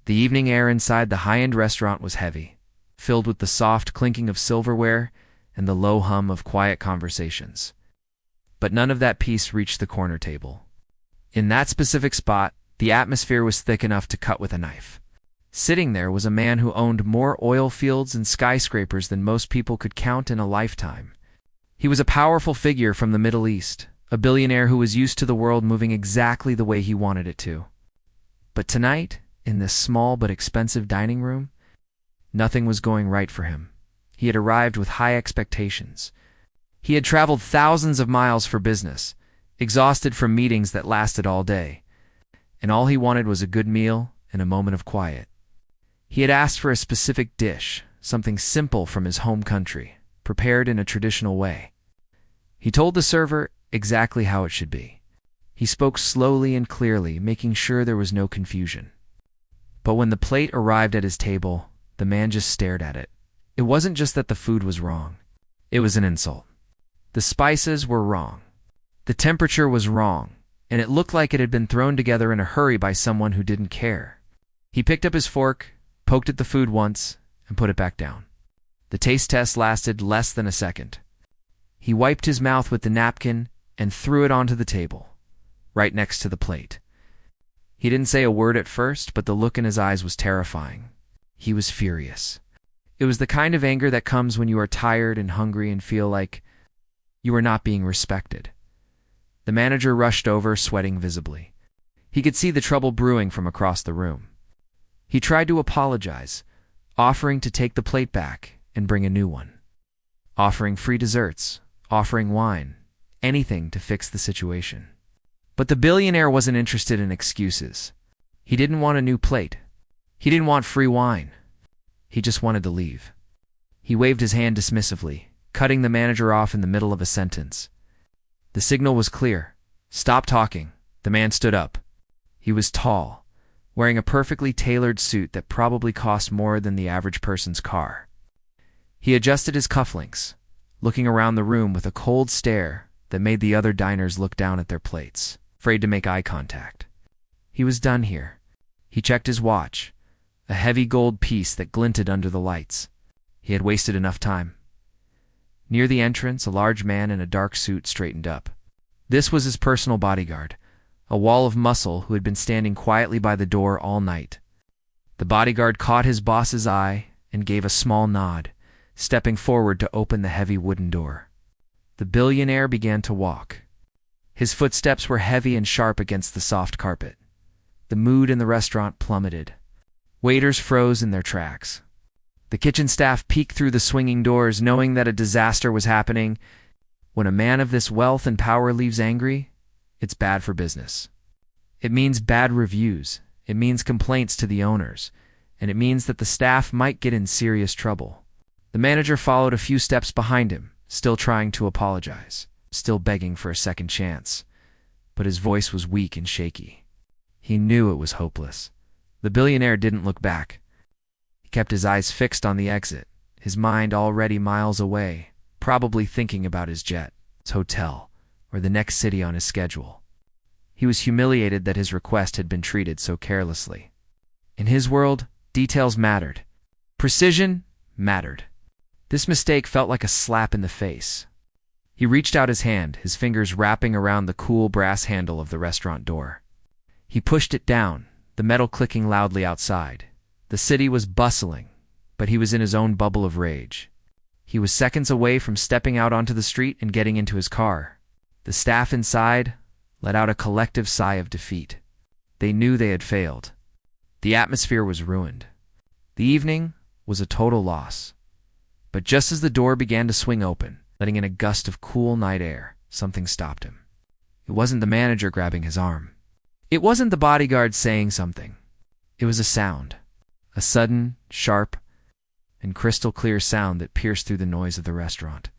The evening air inside the high-end restaurant was heavy, filled with the soft clinking of silverware and the low hum of quiet conversations. But none of that peace reached the corner table. In that specific spot, the atmosphere was thick enough to cut with a knife. Sitting there was a man who owned more oil fields and skyscrapers than most people could count in a lifetime. He was a powerful figure from the Middle East, a billionaire who was used to the world moving exactly the way he wanted it to. But tonight, in this small but expensive dining room, nothing was going right for him. He had arrived with high expectations. He had traveled thousands of miles for business, exhausted from meetings that lasted all day, and all he wanted was a good meal and a moment of quiet. He had asked for a specific dish, something simple from his home country, prepared in a traditional way. He told the server exactly how it should be. He spoke slowly and clearly, making sure there was no confusion. But when the plate arrived at his table, the man just stared at it. It wasn't just that the food was wrong. It was an insult. The spices were wrong. The temperature was wrong, and it looked like it had been thrown together in a hurry by someone who didn't care. He picked up his fork, poked at the food once, and put it back down. The taste test lasted less than a second. He wiped his mouth with the napkin and threw it onto the table, right next to the plate. He didn't say a word at first, but the look in his eyes was terrifying. He was furious. It was the kind of anger that comes when you are tired and hungry and feel like you are not being respected. The manager rushed over, sweating visibly. He could see the trouble brewing from across the room. He tried to apologize, offering to take the plate back and bring a new one, offering free desserts, offering wine, anything to fix the situation. But the billionaire wasn't interested in excuses. He didn't want a new plate. He didn't want free wine. He just wanted to leave. He waved his hand dismissively, cutting the manager off in the middle of a sentence. The signal was clear. Stop talking. The man stood up. He was tall, wearing a perfectly tailored suit that probably cost more than the average person's car. He adjusted his cufflinks, looking around the room with a cold stare that made the other diners look down at their plates, afraid to make eye contact. He was done here. He checked his watch, a heavy gold piece that glinted under the lights. He had wasted enough time. Near the entrance, a large man in a dark suit straightened up. This was his personal bodyguard, a wall of muscle who had been standing quietly by the door all night. The bodyguard caught his boss's eye and gave a small nod, stepping forward to open the heavy wooden door. The billionaire began to walk. His footsteps were heavy and sharp against the soft carpet. The mood in the restaurant plummeted. Waiters froze in their tracks. The kitchen staff peeked through the swinging doors, knowing that a disaster was happening. When a man of this wealth and power leaves angry, it's bad for business. It means bad reviews, it means complaints to the owners, and it means that the staff might get in serious trouble. The manager followed a few steps behind him, still trying to apologize, still begging for a second chance. But his voice was weak and shaky. He knew it was hopeless. The billionaire didn't look back. He kept his eyes fixed on the exit, his mind already miles away, probably thinking about his jet, his hotel, or the next city on his schedule. He was humiliated that his request had been treated so carelessly. In his world, details mattered. Precision mattered. This mistake felt like a slap in the face. He reached out his hand, his fingers wrapping around the cool brass handle of the restaurant door. He pushed it down, the metal clicking loudly outside. The city was bustling, but he was in his own bubble of rage. He was seconds away from stepping out onto the street and getting into his car. The staff inside let out a collective sigh of defeat. They knew they had failed. The atmosphere was ruined. The evening was a total loss. But just as the door began to swing open, letting in a gust of cool night air, something stopped him. It wasn't the manager grabbing his arm. It wasn't the bodyguard saying something. It was a sound. A sudden, sharp, and crystal clear sound that pierced through the noise of the restaurant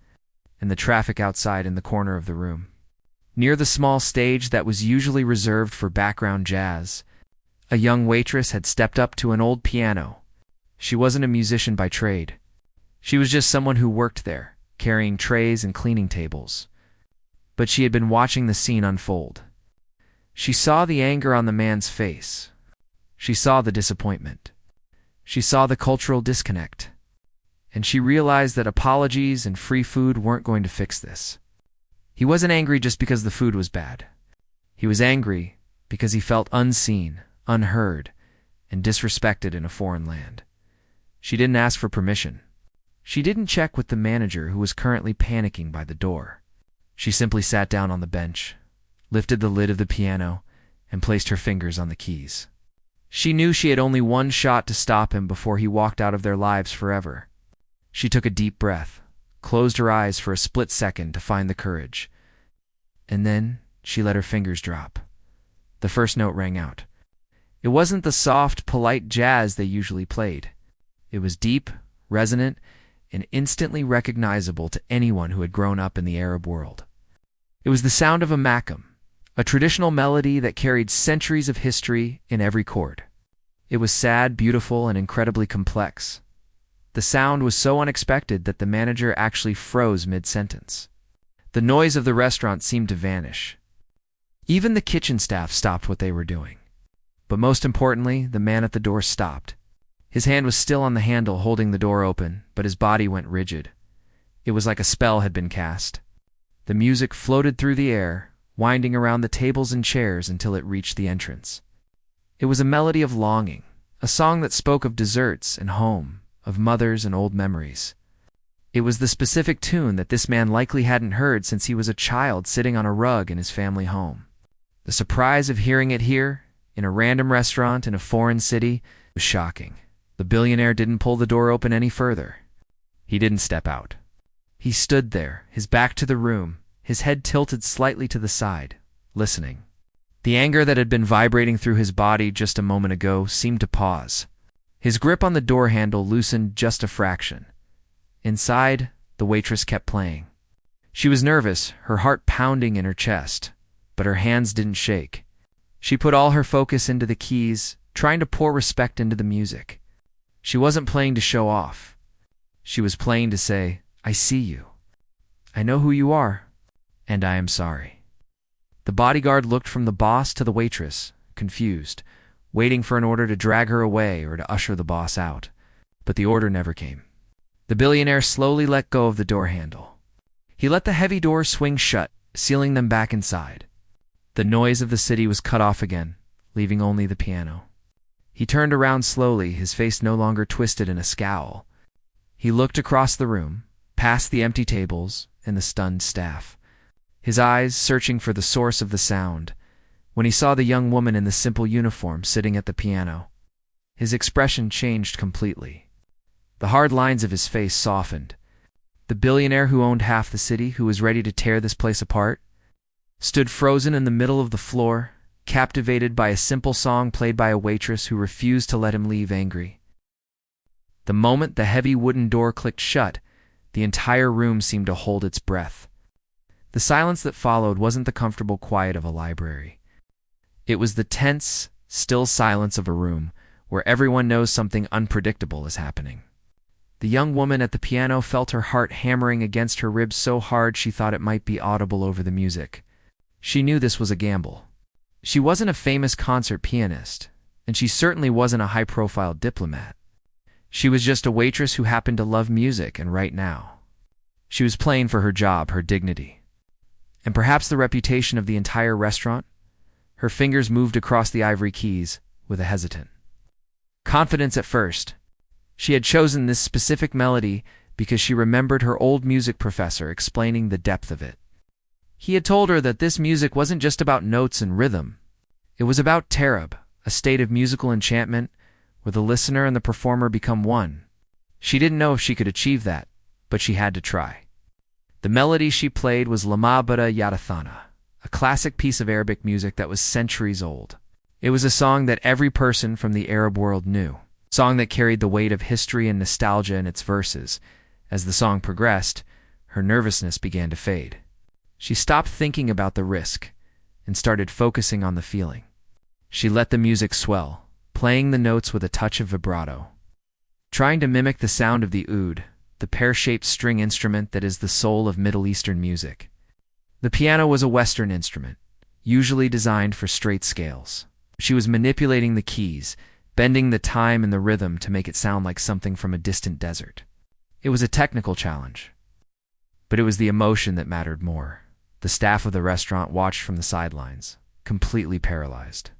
and the traffic outside in the corner of the room. Near the small stage that was usually reserved for background jazz, a young waitress had stepped up to an old piano. She wasn't a musician by trade. She was just someone who worked there, carrying trays and cleaning tables. But she had been watching the scene unfold. She saw the anger on the man's face. She saw the disappointment. She saw the cultural disconnect. And she realized that apologies and free food weren't going to fix this. He wasn't angry just because the food was bad. He was angry because he felt unseen, unheard, and disrespected in a foreign land. She didn't ask for permission. She didn't check with the manager who was currently panicking by the door. She simply sat down on the bench, lifted the lid of the piano, and placed her fingers on the keys. She knew she had only one shot to stop him before he walked out of their lives forever. She took a deep breath, closed her eyes for a split second to find the courage. And then she let her fingers drop. The first note rang out. It wasn't the soft, polite jazz they usually played. It was deep, resonant, and instantly recognizable to anyone who had grown up in the Arab world. It was the sound of a makam, a traditional melody that carried centuries of history in every chord. It was sad, beautiful, and incredibly complex. The sound was so unexpected that the manager actually froze mid-sentence. The noise of the restaurant seemed to vanish. Even the kitchen staff stopped what they were doing. But most importantly, the man at the door stopped. His hand was still on the handle holding the door open, but his body went rigid. It was like a spell had been cast. The music floated through the air, winding around the tables and chairs until it reached the entrance. It was a melody of longing, a song that spoke of desserts and home, of mothers and old memories. It was the specific tune that this man likely hadn't heard since he was a child sitting on a rug in his family home. The surprise of hearing it here, in a random restaurant in a foreign city, was shocking. The billionaire didn't pull the door open any further. He didn't step out. He stood there, his back to the room, his head tilted slightly to the side, listening. The anger that had been vibrating through his body just a moment ago seemed to pause. His grip on the door handle loosened just a fraction. Inside, the waitress kept playing. She was nervous, her heart pounding in her chest, but her hands didn't shake. She put all her focus into the keys, trying to pour respect into the music. She wasn't playing to show off. She was playing to say, "I see you. I know who you are, and I am sorry." The bodyguard looked from the boss to the waitress, confused, waiting for an order to drag her away or to usher the boss out. But the order never came. The billionaire slowly let go of the door handle. He let the heavy doors swing shut, sealing them back inside. The noise of the city was cut off again, leaving only the piano. He turned around slowly, his face no longer twisted in a scowl. He looked across the room, past the empty tables and the stunned staff, his eyes searching for the source of the sound, when he saw the young woman in the simple uniform sitting at the piano. His expression changed completely. The hard lines of his face softened. The billionaire who owned half the city, who was ready to tear this place apart, stood frozen in the middle of the floor, captivated by a simple song played by a waitress who refused to let him leave angry. The moment the heavy wooden door clicked shut, the entire room seemed to hold its breath. The silence that followed wasn't the comfortable quiet of a library. It was the tense, still silence of a room where everyone knows something unpredictable is happening. The young woman at the piano felt her heart hammering against her ribs so hard she thought it might be audible over the music. She knew this was a gamble. She wasn't a famous concert pianist, and she certainly wasn't a high-profile diplomat. She was just a waitress who happened to love music, and right now, she was playing for her job, her dignity, and perhaps the reputation of the entire restaurant. Her fingers moved across the ivory keys with a hesitant confidence at first. She had chosen this specific melody because she remembered her old music professor explaining the depth of it. He had told her that this music wasn't just about notes and rhythm. It was about tarab, a state of musical enchantment where the listener and the performer become one. She didn't know if she could achieve that, but she had to try. The melody she played was Lamabada Yadathana, a classic piece of Arabic music that was centuries old. It was a song that every person from the Arab world knew, a song that carried the weight of history and nostalgia in its verses. As the song progressed, her nervousness began to fade. She stopped thinking about the risk and started focusing on the feeling. She let the music swell, playing the notes with a touch of vibrato, trying to mimic the sound of the oud, the pear-shaped string instrument that is the soul of Middle Eastern music. The piano was a Western instrument, usually designed for straight scales. She was manipulating the keys, bending the time and the rhythm to make it sound like something from a distant desert. It was a technical challenge, but it was the emotion that mattered more. The staff of the restaurant watched from the sidelines, completely paralyzed.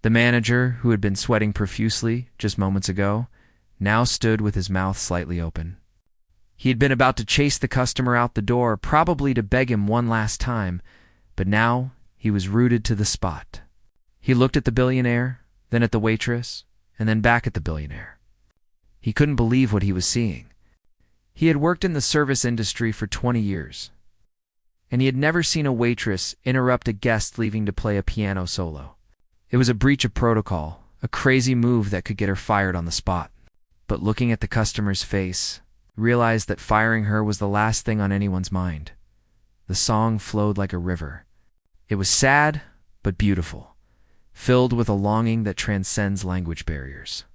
The manager, who had been sweating profusely just moments ago, now stood with his mouth slightly open. He had been about to chase the customer out the door, probably to beg him one last time, but now he was rooted to the spot. He looked at the billionaire, then at the waitress, and then back at the billionaire. He couldn't believe what he was seeing. He had worked in the service industry for 20 years, and he had never seen a waitress interrupt a guest leaving to play a piano solo. It was a breach of protocol, a crazy move that could get her fired on the spot. But looking at the customer's face, realized that firing her was the last thing on anyone's mind. The song flowed like a river. It was sad, but beautiful, filled with a longing that transcends language barriers.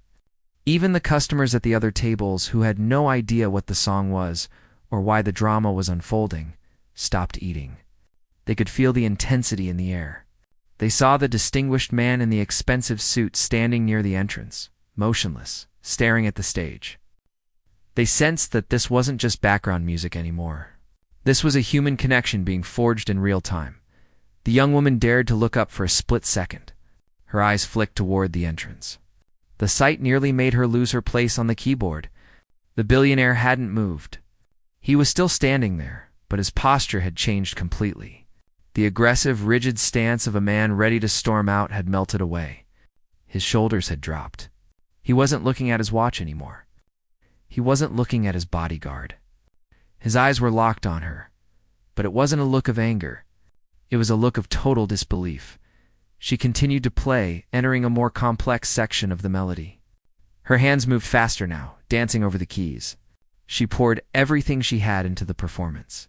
Even the customers at the other tables, who had no idea what the song was or why the drama was unfolding, stopped eating. They could feel the intensity in the air. They saw the distinguished man in the expensive suit standing near the entrance, motionless, staring at the stage. They sensed that this wasn't just background music anymore. This was a human connection being forged in real time. The young woman dared to look up for a split second. Her eyes flicked toward the entrance. The sight nearly made her lose her place on the keyboard. The billionaire hadn't moved. He was still standing there, but his posture had changed completely. The aggressive, rigid stance of a man ready to storm out had melted away. His shoulders had dropped. He wasn't looking at his watch anymore. He wasn't looking at his bodyguard. His eyes were locked on her, but it wasn't a look of anger. It was a look of total disbelief. She continued to play, entering a more complex section of the melody. Her hands moved faster now, dancing over the keys. She poured everything she had into the performance.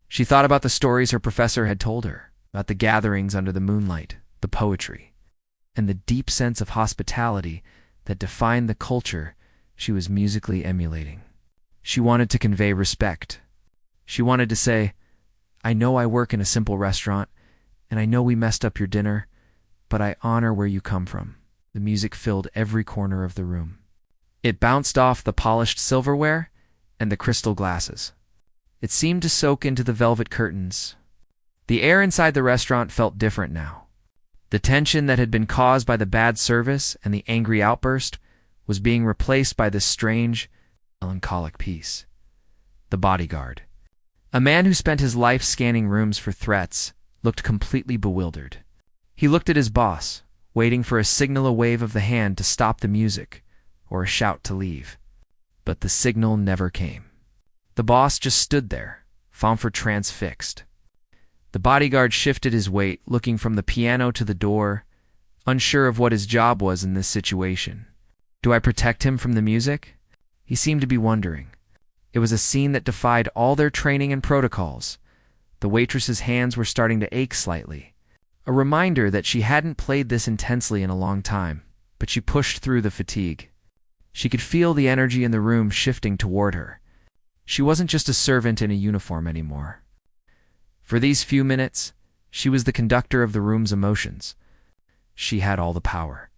She thought about the stories her professor had told her, about the gatherings under the moonlight, the poetry, and the deep sense of hospitality that defined the culture she was musically emulating. She wanted to convey respect. She wanted to say, "I know I work in a simple restaurant, and I know we messed up your dinner, but I honor where you come from." The music filled every corner of the room. It bounced off the polished silverware and the crystal glasses. It seemed to soak into the velvet curtains. The air inside the restaurant felt different now. The tension that had been caused by the bad service and the angry outburst was being replaced by this strange, melancholic peace. The bodyguard, a man who spent his life scanning rooms for threats, looked completely bewildered. He looked at his boss, waiting for a signal, a wave of the hand to stop the music, or a shout to leave. But the signal never came. The boss just stood there, femme transfixed. The bodyguard shifted his weight, looking from the piano to the door, unsure of what his job was in this situation. Do I protect him from the music? He seemed to be wondering. It was a scene that defied all their training and protocols. The waitress's hands were starting to ache slightly, a reminder that she hadn't played this intensely in a long time, but she pushed through the fatigue. She could feel the energy in the room shifting toward her. She wasn't just a servant in a uniform anymore. For these few minutes, she was the conductor of the room's emotions. She had all the power.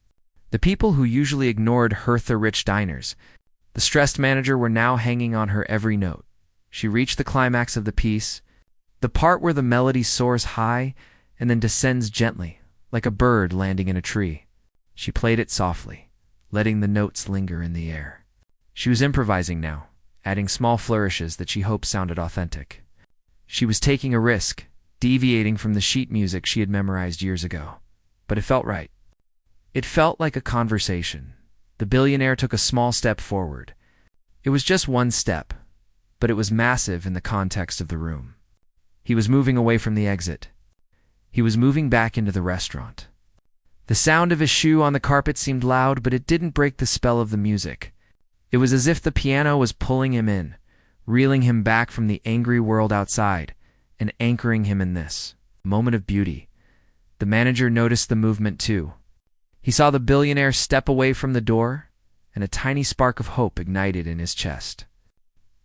The people who usually ignored Hertha-rich diners, the stressed manager, were now hanging on her every note. She reached the climax of the piece, the part where the melody soars high and then descends gently, like a bird landing in a tree. She played it softly, letting the notes linger in the air. She was improvising now, adding small flourishes that she hoped sounded authentic. She was taking a risk, deviating from the sheet music she had memorized years ago. But it felt right. It felt like a conversation. The billionaire took a small step forward. It was just one step, but it was massive in the context of the room. He was moving away from the exit. He was moving back into the restaurant. The sound of his shoe on the carpet seemed loud, but it didn't break the spell of the music. It was as if the piano was pulling him in, reeling him back from the angry world outside, and anchoring him in this moment of beauty. The manager noticed the movement too. He saw the billionaire step away from the door, and a tiny spark of hope ignited in his chest.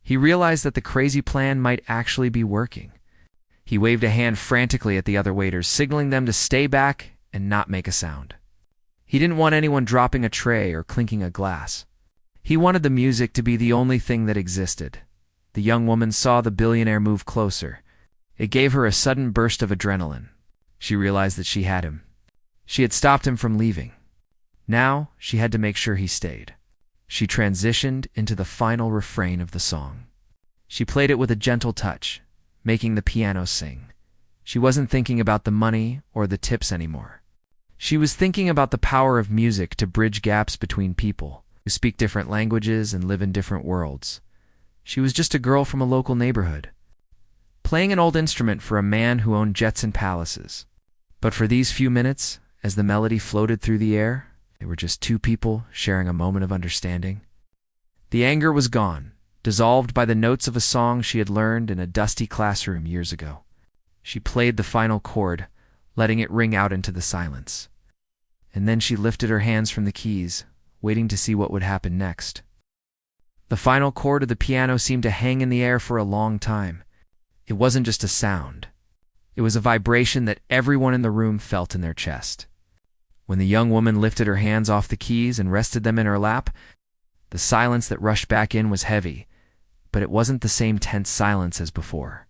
He realized that the crazy plan might actually be working. He waved a hand frantically at the other waiters, signaling them to stay back and not make a sound. He didn't want anyone dropping a tray or clinking a glass. He wanted the music to be the only thing that existed. The young woman saw the billionaire move closer. It gave her a sudden burst of adrenaline. She realized that she had him. She had stopped him from leaving. Now, she had to make sure he stayed. She transitioned into the final refrain of the song. She played it with a gentle touch, making the piano sing. She wasn't thinking about the money or the tips anymore. She was thinking about the power of music to bridge gaps between people who speak different languages and live in different worlds. She was just a girl from a local neighborhood, playing an old instrument for a man who owned jets and palaces. But for these few minutes, as the melody floated through the air, they were just two people sharing a moment of understanding. The anger was gone, dissolved by the notes of a song she had learned in a dusty classroom years ago. She played the final chord, letting it ring out into the silence. And then she lifted her hands from the keys, waiting to see what would happen next. The final chord of the piano seemed to hang in the air for a long time. It wasn't just a sound. It was a vibration that everyone in the room felt in their chest. When the young woman lifted her hands off the keys and rested them in her lap, the silence that rushed back in was heavy, but it wasn't the same tense silence as before.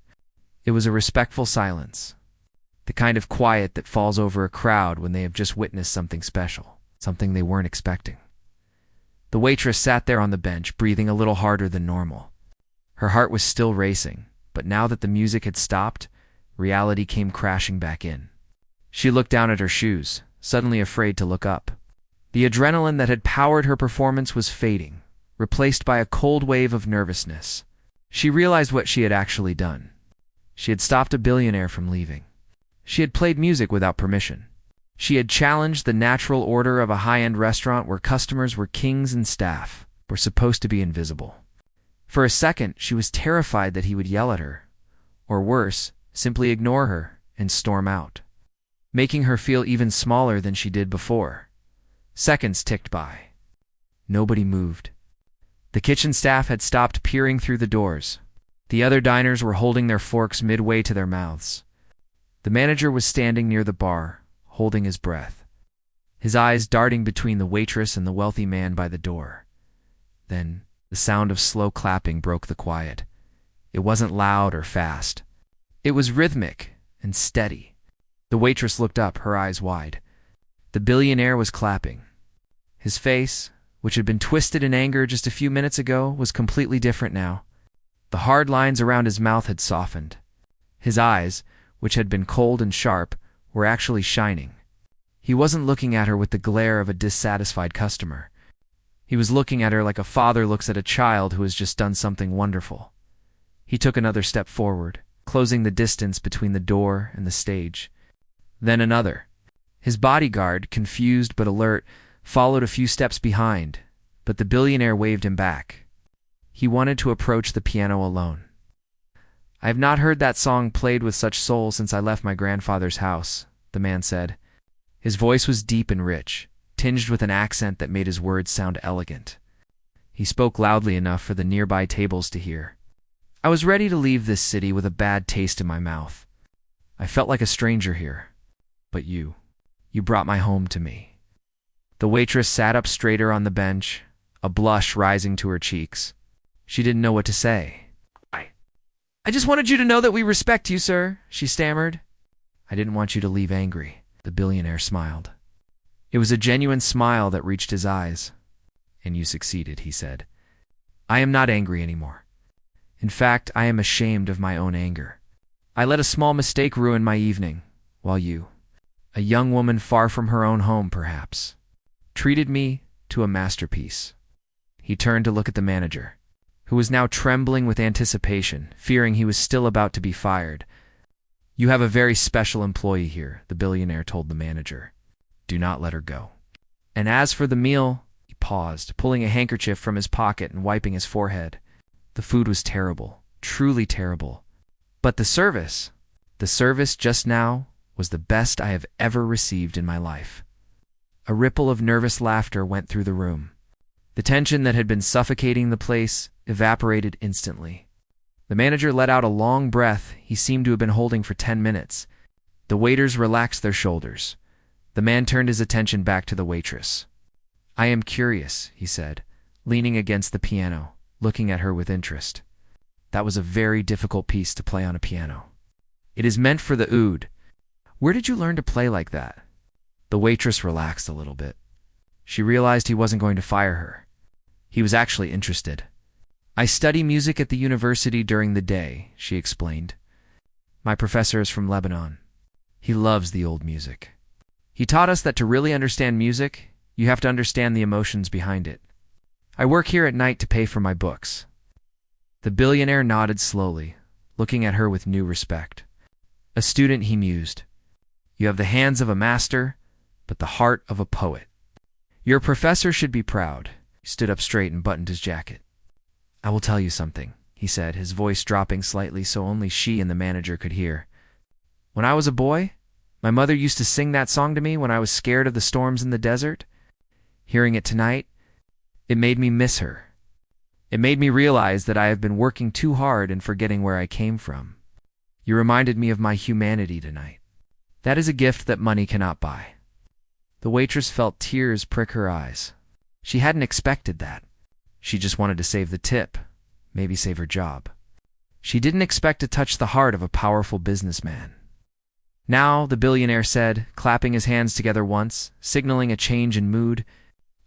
It was a respectful silence, the kind of quiet that falls over a crowd when they have just witnessed something special, something they weren't expecting. The waitress sat there on the bench, breathing a little harder than normal. Her heart was still racing, but now that the music had stopped, reality came crashing back in. She looked down at her shoes, suddenly afraid to look up. The adrenaline that had powered her performance was fading, replaced by a cold wave of nervousness. She realized what she had actually done. She had stopped a billionaire from leaving. She had played music without permission. She had challenged the natural order of a high-end restaurant where customers were kings and staff were supposed to be invisible. For a second, she was terrified that he would yell at her, or worse, simply ignore her and storm out, making her feel even smaller than she did before. Seconds ticked by. Nobody moved. The kitchen staff had stopped peering through the doors. The other diners were holding their forks midway to their mouths. The manager was standing near the bar, holding his breath, his eyes darting between the waitress and the wealthy man by the door. Then, the sound of slow clapping broke the quiet. It wasn't loud or fast. It was rhythmic and steady. The waitress looked up, her eyes wide. The billionaire was clapping. His face, which had been twisted in anger just a few minutes ago, was completely different now. The hard lines around his mouth had softened. His eyes, which had been cold and sharp, were actually shining. He wasn't looking at her with the glare of a dissatisfied customer. He was looking at her like a father looks at a child who has just done something wonderful. He took another step forward, closing the distance between the door and the stage. Then another. His bodyguard, confused but alert, followed a few steps behind, but the billionaire waved him back. He wanted to approach the piano alone. "I have not heard that song played with such soul since I left my grandfather's house," the man said. His voice was deep and rich, tinged with an accent that made his words sound elegant. He spoke loudly enough for the nearby tables to hear. "I was ready to leave this city with a bad taste in my mouth. I felt like a stranger here. But you brought my home to me." The waitress sat up straighter on the bench, a blush rising to her cheeks. She didn't know what to say. I just wanted you to know that we respect you, sir," she stammered. "I didn't want you to leave angry," the billionaire smiled. It was a genuine smile that reached his eyes. "And you succeeded," he said. "I am not angry anymore. In fact, I am ashamed of my own anger. I let a small mistake ruin my evening, while you, a young woman far from her own home perhaps, treated me to a masterpiece." He turned to look at the manager, who was now trembling with anticipation, fearing he was still about to be fired. "You have a very special employee here," the billionaire told the manager. "Do not let her go. And as for the meal," he paused, pulling a handkerchief from his pocket and wiping his forehead. "The food was terrible, truly terrible. But the service just now was the best I have ever received in my life." A ripple of nervous laughter went through the room. The tension that had been suffocating the place evaporated instantly. The manager let out a long breath he seemed to have been holding for 10 minutes. The waiters relaxed their shoulders. The man turned his attention back to the waitress. "I am curious," he said, leaning against the piano, looking at her with interest. That was a very difficult piece to play on a piano. "It is meant for the oud. Where did you learn to play like that?" The waitress relaxed a little bit. She realized he wasn't going to fire her. He was actually interested. "I study music at the university during the day," she explained. "My professor is from Lebanon. He loves the old music. He taught us that to really understand music, you have to understand the emotions behind it. I work here at night to pay for my books." The billionaire nodded slowly, looking at her with new respect. "A student," he mused. "You have the hands of a master, but the heart of a poet. Your professor should be proud." He stood up straight and buttoned his jacket. "I will tell you something," he said, his voice dropping slightly so only she and the manager could hear. "When I was a boy, my mother used to sing that song to me when I was scared of the storms in the desert. Hearing it tonight, it made me miss her. It made me realize that I have been working too hard and forgetting where I came from. You reminded me of my humanity tonight. That is a gift that money cannot buy." The waitress felt tears prick her eyes. She hadn't expected that. She just wanted to save the tip, maybe save her job. She didn't expect to touch the heart of a powerful businessman. "Now," the billionaire said, clapping his hands together once, signaling a change in mood,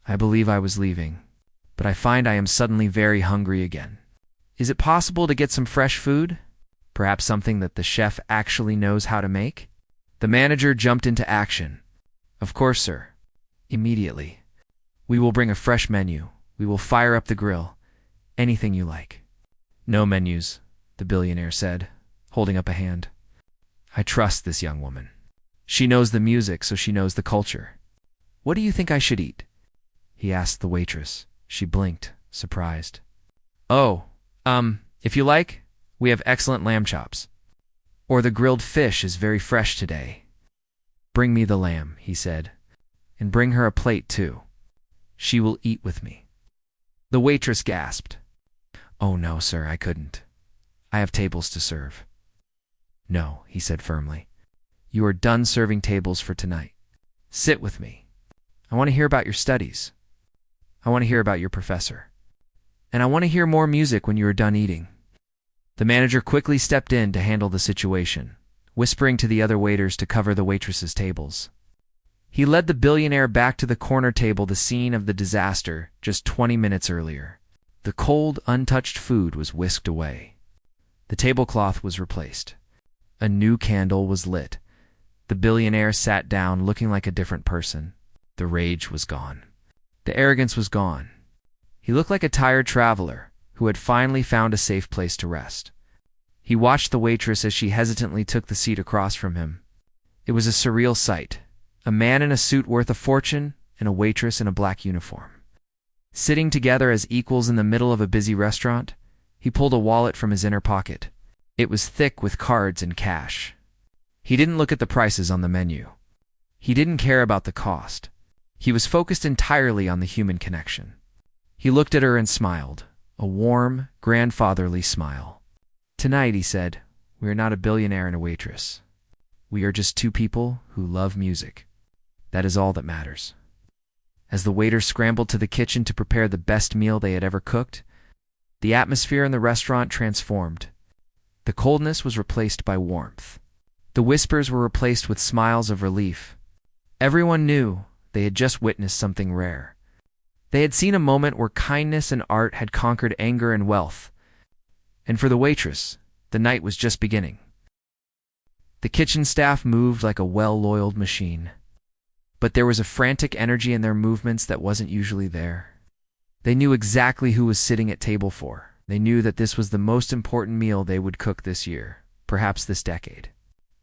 "I believe I was leaving, but I find I am suddenly very hungry again. Is it possible to get some fresh food? Perhaps something that the chef actually knows how to make?" The manager jumped into action. "Of course, sir. Immediately. We will bring a fresh menu. We will fire up the grill. Anything you like." "No menus," the billionaire said, holding up a hand. "I trust this young woman. She knows the music, so she knows the culture. What do you think I should eat?" he asked the waitress. She blinked, surprised. "Oh, if you like, we have excellent lamb chops. Or the grilled fish is very fresh today." "Bring me the lamb," he said, "and bring her a plate too. She will eat with me." The waitress gasped. "Oh no, sir, I couldn't. I have tables to serve." "No," he said firmly. "You are done serving tables for tonight. Sit with me. I want to hear about your studies. I want to hear about your professor. And I want to hear more music when you are done eating." The manager quickly stepped in to handle the situation, whispering to the other waiters to cover the waitress's tables. He led the billionaire back to the corner table, the scene of the disaster just 20 minutes earlier. The cold, untouched food was whisked away. The tablecloth was replaced. A new candle was lit. The billionaire sat down looking like a different person. The rage was gone. The arrogance was gone. He looked like a tired traveler who had finally found a safe place to rest. He watched the waitress as she hesitantly took the seat across from him. It was a surreal sight. A man in a suit worth a fortune and a waitress in a black uniform. Sitting together as equals in the middle of a busy restaurant, he pulled a wallet from his inner pocket. It was thick with cards and cash. He didn't look at the prices on the menu. He didn't care about the cost. He was focused entirely on the human connection. He looked at her and smiled, a warm, grandfatherly smile. "Tonight," he said, "we are not a billionaire and a waitress. We are just two people who love music. That is all that matters." As the waiters scrambled to the kitchen to prepare the best meal they had ever cooked, the atmosphere in the restaurant transformed. The coldness was replaced by warmth. The whispers were replaced with smiles of relief. Everyone knew they had just witnessed something rare. They had seen a moment where kindness and art had conquered anger and wealth. And for the waitress, the night was just beginning. The kitchen staff moved like a well-oiled machine. But there was a frantic energy in their movements that wasn't usually there. They knew exactly who was sitting at table 4. They knew that this was the most important meal they would cook this year, perhaps this decade.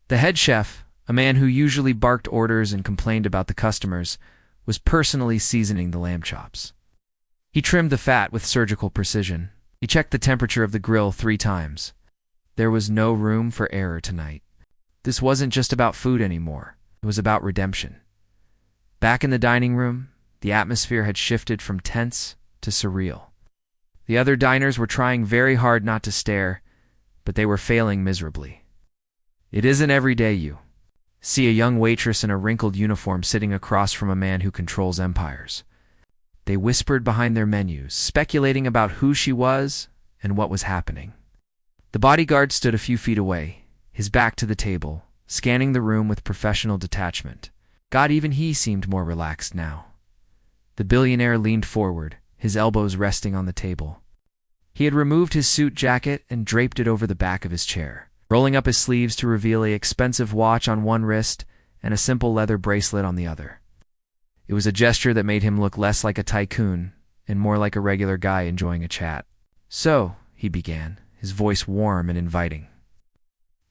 The head chef, a man who usually barked orders and complained about the customers, was personally seasoning the lamb chops. He trimmed the fat with surgical precision. He checked the temperature of the grill 3 times. There was no room for error tonight. This wasn't just about food anymore. It was about redemption. Back in the dining room, the atmosphere had shifted from tense to surreal. The other diners were trying very hard not to stare, but they were failing miserably. "It isn't every day you See a young waitress in a wrinkled uniform sitting across from a man who controls empires. They whispered behind their menus, speculating about who she was and what was happening. The bodyguard stood a few feet away, his back to the table, scanning the room with professional detachment. God, even he seemed more relaxed now. The billionaire leaned forward, his elbows resting on the table. He had removed his suit jacket and draped it over the back of his chair, rolling up his sleeves to reveal an expensive watch on one wrist and a simple leather bracelet on the other. It was a gesture that made him look less like a tycoon and more like a regular guy enjoying a chat. "So," he began, his voice warm and inviting.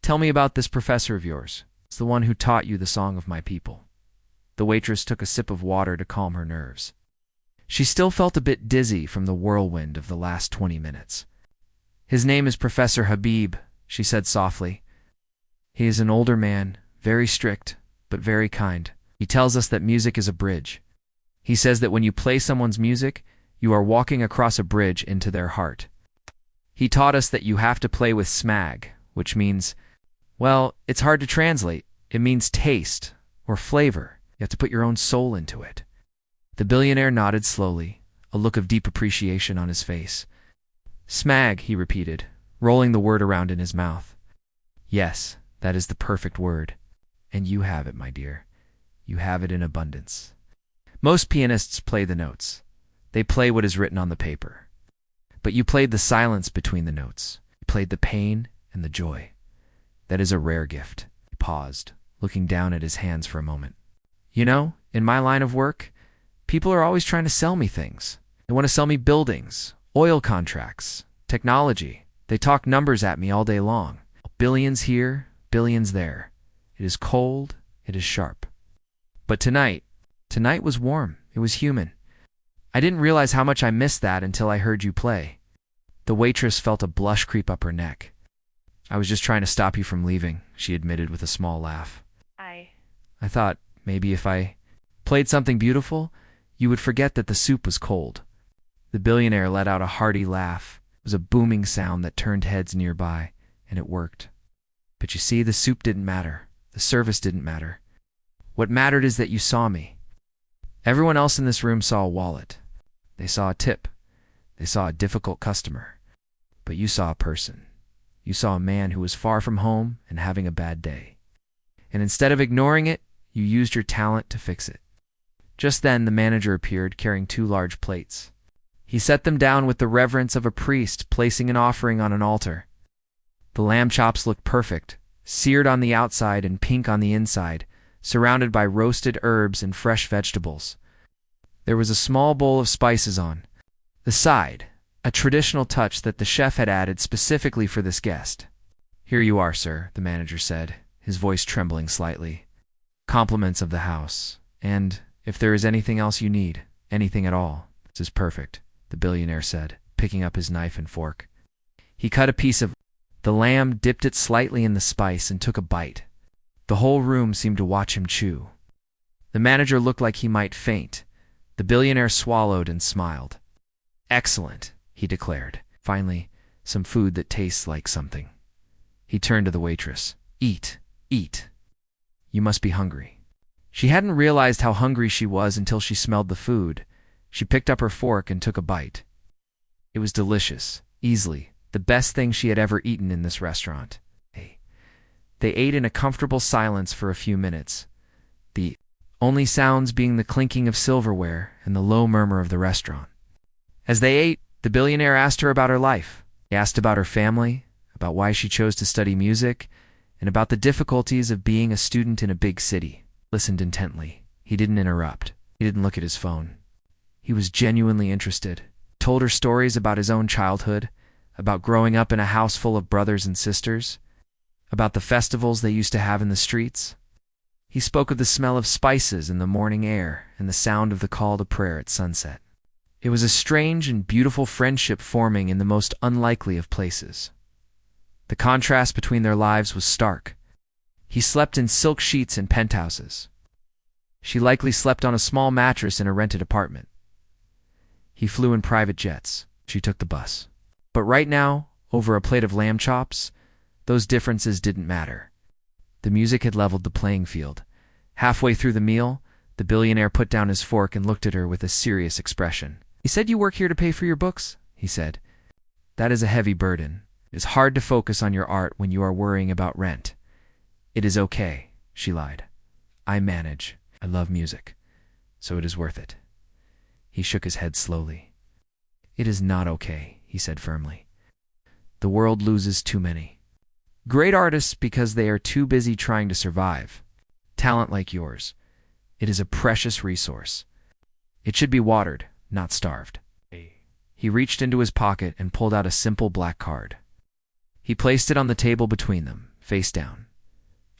"Tell me about this professor of yours. It's the one who taught you the song of my people." The waitress took a sip of water to calm her nerves. She still felt a bit dizzy from the whirlwind of the last 20 minutes. "His name is Professor Habib," she said softly. "He is an older man, very strict, but very kind. He tells us that music is a bridge. He says that when you play someone's music, you are walking across a bridge into their heart. He taught us that you have to play with smag, which means, well, it's hard to translate. It means taste or flavor. You have to put your own soul into it." The billionaire nodded slowly, a look of deep appreciation on his face. "Smag," he repeated, rolling the word around in his mouth. "Yes, that is the perfect word. And you have it, my dear. You have it in abundance. Most pianists play the notes. They play what is written on the paper. But you played the silence between the notes. You played the pain and the joy. That is a rare gift." He paused, looking down at his hands for a moment. "You know, in my line of work, people are always trying to sell me things. They want to sell me buildings, oil contracts, technology. They talk numbers at me all day long. Billions here, billions there. It is cold, it is sharp. But tonight was warm, it was human. I didn't realize how much I missed that until I heard you play." The waitress felt a blush creep up her neck. "I was just trying to stop you from leaving," she admitted with a small laugh. I thought maybe if I played something beautiful, you would forget that the soup was cold." The billionaire let out a hearty laugh. It was a booming sound that turned heads nearby, and it worked. "But you see, the soup didn't matter. The service didn't matter. What mattered is that you saw me. Everyone else in this room saw a wallet. They saw a tip. They saw a difficult customer. But you saw a person. You saw a man who was far from home and having a bad day. And instead of ignoring it, you used your talent to fix it." Just then, the manager appeared, carrying 2 large plates. He set them down with the reverence of a priest placing an offering on an altar. The lamb chops looked perfect, seared on the outside and pink on the inside, surrounded by roasted herbs and fresh vegetables. There was a small bowl of spices on the side, a traditional touch that the chef had added specifically for this guest. "Here you are, sir," the manager said, his voice trembling slightly. "Compliments of the house. And if there is anything else you need, anything at all, this is perfect," the billionaire said, picking up his knife and fork. He cut a piece of the lamb, dipped it slightly in the spice, and took a bite. The whole room seemed to watch him chew. The manager looked like he might faint. The billionaire swallowed and smiled. "Excellent," he declared. "Finally, some food that tastes like something." He turned to the waitress. "Eat, eat. You must be hungry." She hadn't realized how hungry she was until she smelled the food. She picked up her fork and took a bite. It was delicious, easily, the best thing she had ever eaten in this restaurant. They ate in a comfortable silence for a few minutes, the only sounds being the clinking of silverware and the low murmur of the restaurant. As they ate, the billionaire asked her about her life. He asked about her family, about why she chose to study music, and about the difficulties of being a student in a big city. Listened intently. He didn't interrupt. He didn't look at his phone. He was genuinely interested. Told her stories about his own childhood, about growing up in a house full of brothers and sisters, about the festivals they used to have in the streets. He spoke of the smell of spices in the morning air and the sound of the call to prayer at sunset. It was a strange and beautiful friendship forming in the most unlikely of places. The contrast between their lives was stark. He slept in silk sheets in penthouses. She likely slept on a small mattress in a rented apartment. He flew in private jets. She took the bus. But right now, over a plate of lamb chops, those differences didn't matter. The The music had leveled the playing field. Halfway through the meal, the billionaire put down his fork and looked at her with a serious expression. "You said you work here to pay for your books?" he said. "That is a heavy burden. It is hard to focus on your art when you are worrying about rent." "It is okay," she lied. "I manage. I love music, so it is worth it." He shook his head slowly. "It is not okay," he said firmly. "The world loses too many great artists because they are too busy trying to survive. Talent like yours, it is a precious resource. It should be watered, not starved." He reached into his pocket and pulled out a simple black card. He placed it on the table between them, face down.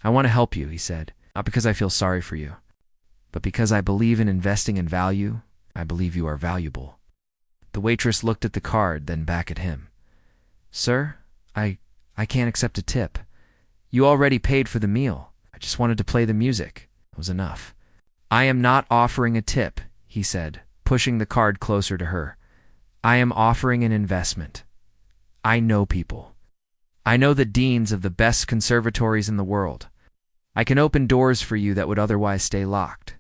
"I want to help you," he said, "not because I feel sorry for you, but because I believe in investing in value. I believe you are valuable." The waitress looked at the card, then back at him. "Sir, I can't accept a tip. You already paid for the meal. I just wanted to play the music. It was enough." "I am not offering a tip," he said, pushing the card closer to her. "I am offering an investment. I know people. I know the deans of the best conservatories in the world. I can open doors for you that would otherwise stay locked.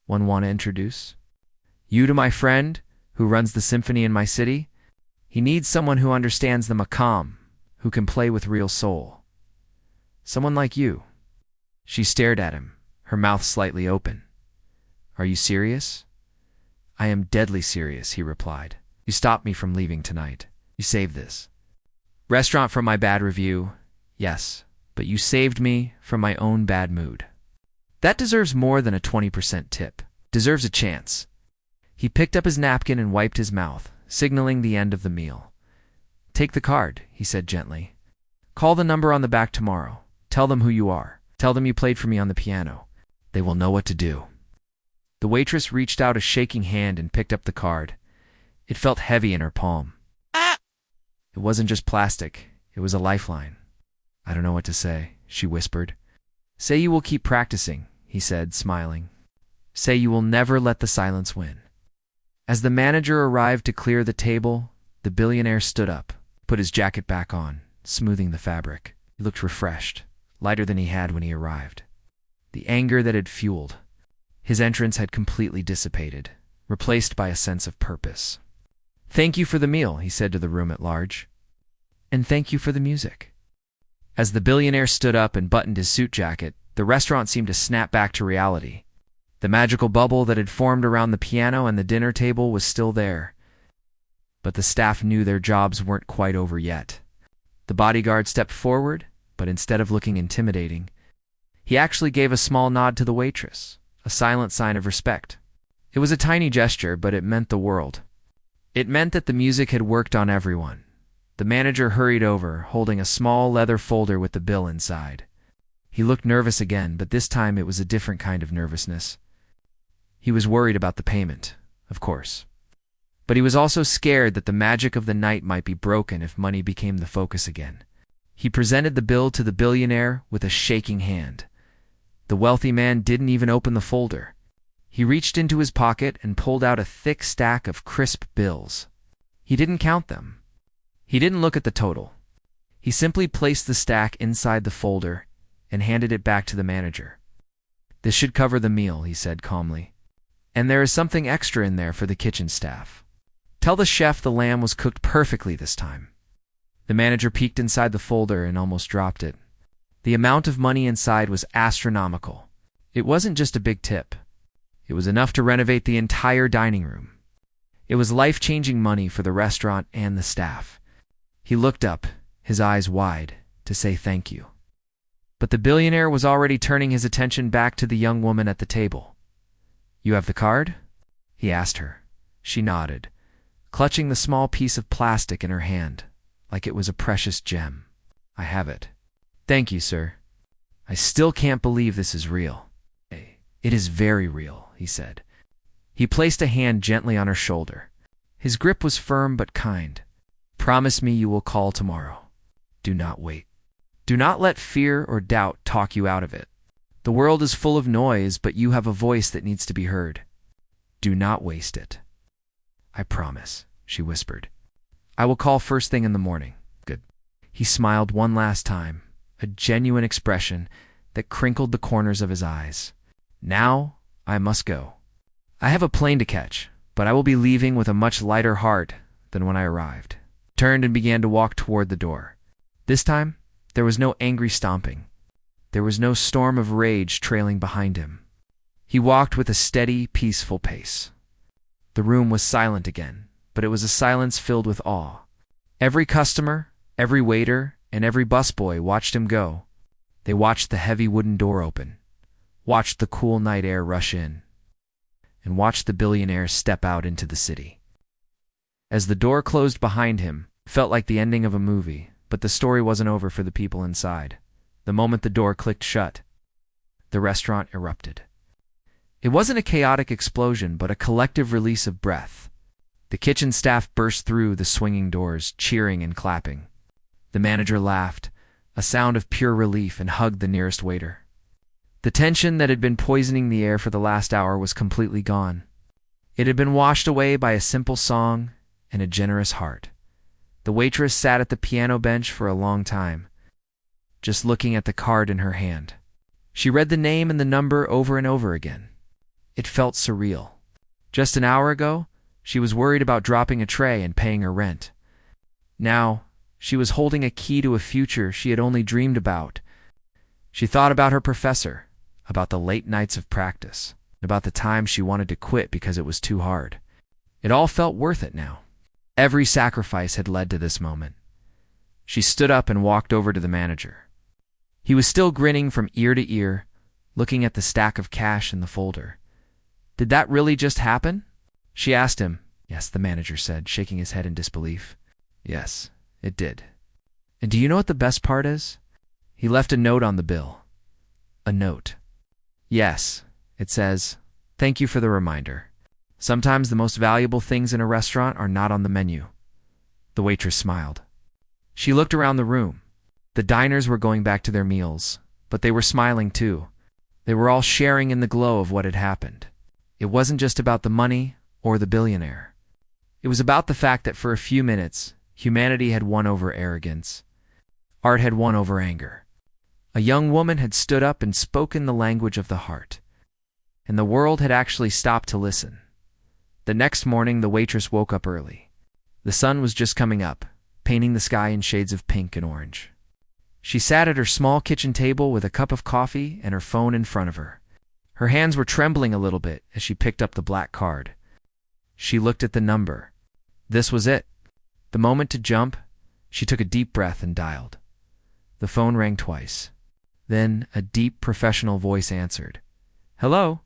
One want to introduce you to my friend who runs the symphony in my city? He needs someone who understands the maqam, who can play with real soul. Someone like you." She stared at him, her mouth slightly open. "Are you serious?" "I am deadly serious," he replied. "You stopped me from leaving tonight. You saved this restaurant from my bad review, yes, but you saved me from my own bad mood. That deserves more than a 20% tip. Deserves a chance." He picked up his napkin and wiped his mouth, signaling the end of the meal. "Take the card," he said gently. "Call the number on the back tomorrow. Tell them who you are. Tell them you played for me on the piano. They will know what to do." The waitress reached out a shaking hand and picked up the card. It felt heavy in her palm. It wasn't just plastic. It was a lifeline. "I don't know what to say," she whispered. "Say you will keep practicing," he said, smiling. "Say you will never let the silence win." As the manager arrived to clear the table, the billionaire stood up, put his jacket back on, smoothing the fabric. He looked refreshed, lighter than he had when he arrived. The anger that had fueled his entrance had completely dissipated, replaced by a sense of purpose. "Thank you for the meal," he said to the room at large. "And thank you for the music." As the billionaire stood up and buttoned his suit jacket, the restaurant seemed to snap back to reality. The magical bubble that had formed around the piano and the dinner table was still there. But the staff knew their jobs weren't quite over yet. The bodyguard stepped forward, but instead of looking intimidating, he actually gave a small nod to the waitress, a silent sign of respect. It was a tiny gesture, but it meant the world. It meant that the music had worked on everyone. The manager hurried over, holding a small leather folder with the bill inside. He looked nervous again, but this time it was a different kind of nervousness. He was worried about the payment, of course. But he was also scared that the magic of the night might be broken if money became the focus again. He presented the bill to the billionaire with a shaking hand. The wealthy man didn't even open the folder. He reached into his pocket and pulled out a thick stack of crisp bills. He didn't count them. He didn't look at the total. He simply placed the stack inside the folder and handed it back to the manager. "This should cover the meal," he said calmly. "And there is something extra in there for the kitchen staff. Tell the chef the lamb was cooked perfectly this time." The manager peeked inside the folder and almost dropped it. The amount of money inside was astronomical. It wasn't just a big tip. It was enough to renovate the entire dining room. It was life-changing money for the restaurant and the staff. He looked up, his eyes wide, to say thank you. But the billionaire was already turning his attention back to the young woman at the table. "You have the card?" he asked her. She nodded, clutching the small piece of plastic in her hand, like it was a precious gem. "I have it." "Thank you, sir. I still can't believe this is real." "It is very real," he said. He placed a hand gently on her shoulder. His grip was firm but kind. "Promise me you will call tomorrow. Do not wait. Do not let fear or doubt talk you out of it. The world is full of noise, but you have a voice that needs to be heard. Do not waste it." "I promise," she whispered. "I will call first thing in the morning." "Good." He smiled one last time, a genuine expression that crinkled the corners of his eyes. Now I must go. I have a plane to catch, but I will be leaving with a much lighter heart than when I arrived. Turned and began to walk toward the door. This time, there was no angry stomping. There was no storm of rage trailing behind him. He walked with a steady, peaceful pace. The room was silent again, but it was a silence filled with awe. Every customer, every waiter, and every busboy watched him go. They watched the heavy wooden door open, watched the cool night air rush in, and watched the billionaire step out into the city. As the door closed behind him, it felt like the ending of a movie, but the story wasn't over for the people inside. The moment the door clicked shut, the restaurant erupted. It wasn't a chaotic explosion, but a collective release of breath. The kitchen staff burst through the swinging doors, cheering and clapping. The manager laughed, a sound of pure relief, and hugged the nearest waiter. The tension that had been poisoning the air for the last hour was completely gone. It had been washed away by a simple song and a generous heart. The waitress sat at the piano bench for a long time, just looking at the card in her hand. She read the name and the number over and over again. It felt surreal. Just an hour ago, she was worried about dropping a tray and paying her rent. Now, she was holding a key to a future she had only dreamed about. She thought about her professor, about the late nights of practice, about the times she wanted to quit because it was too hard. It all felt worth it now. Every sacrifice had led to this moment. She stood up and walked over to the manager. He was still grinning from ear to ear, looking at the stack of cash in the folder. "Did that really just happen?" she asked him. "Yes," the manager said, shaking his head in disbelief. "Yes, it did. And do you know what the best part is?" He left a note on the bill. A note. "Yes," it says, "thank you for the reminder. Sometimes the most valuable things in a restaurant are not on the menu." The waitress smiled. She looked around the room. The diners were going back to their meals, but they were smiling too. They were all sharing in the glow of what had happened. It wasn't just about the money or the billionaire. It was about the fact that for a few minutes, humanity had won over arrogance. Art had won over anger. A young woman had stood up and spoken the language of the heart. And the world had actually stopped to listen. The next morning, the waitress woke up early. The sun was just coming up, painting the sky in shades of pink and orange. She sat at her small kitchen table with a cup of coffee and her phone in front of her. Her hands were trembling a little bit as she picked up the black card. She looked at the number. This was it. The moment to jump, she took a deep breath and dialed. The phone rang twice. Then a deep professional voice answered. "Hello?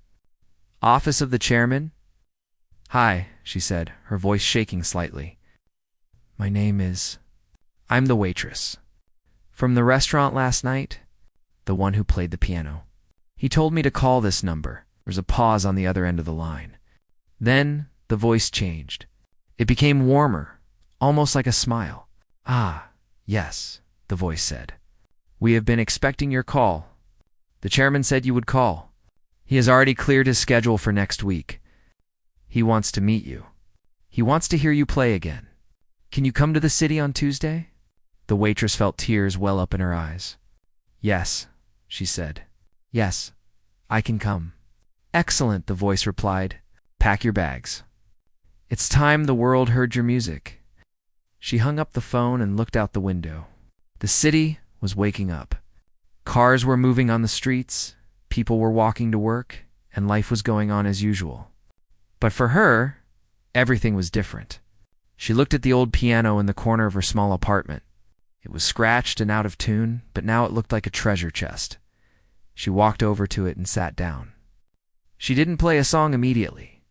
Office of the chairman?" "Hi," she said, her voice shaking slightly. "My name is... I'm the waitress. From the restaurant last night, the one who played the piano. He told me to call this number." There was a pause on the other end of the line. Then the voice changed. It became warmer, almost like a smile. "Ah, yes," the voice said. "We have been expecting your call. The chairman said you would call. He has already cleared his schedule for next week. He wants to meet you. He wants to hear you play again. Can you come to the city on Tuesday?" The waitress felt tears well up in her eyes. "Yes," she said. "Yes, I can come." "Excellent," the voice replied. "Pack your bags. It's time the world heard your music." She hung up the phone and looked out the window. The city was waking up. Cars were moving on the streets, people were walking to work, and life was going on as usual. But for her, everything was different. She looked at the old piano in the corner of her small apartment. It was scratched and out of tune, but now it looked like a treasure chest. She walked over to it and sat down. She didn't play a song immediately.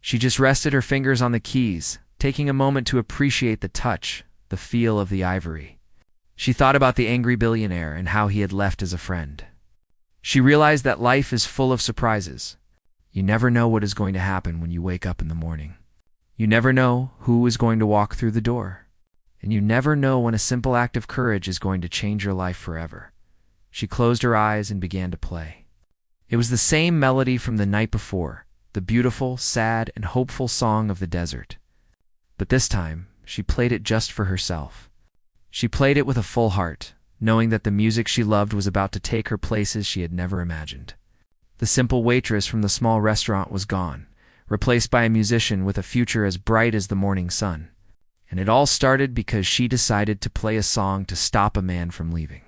She just rested her fingers on the keys, taking a moment to appreciate the touch, the feel of the ivory. She thought about the angry billionaire and how he had left as a friend. She realized that life is full of surprises. You never know what is going to happen when you wake up in the morning. You never know who is going to walk through the door. And you never know when a simple act of courage is going to change your life forever. She closed her eyes and began to play. It was the same melody from the night before, the beautiful, sad, and hopeful song of the desert. But this time, she played it just for herself. She played it with a full heart, knowing that the music she loved was about to take her places she had never imagined. The simple waitress from the small restaurant was gone, replaced by a musician with a future as bright as the morning sun. And it all started because she decided to play a song to stop a man from leaving.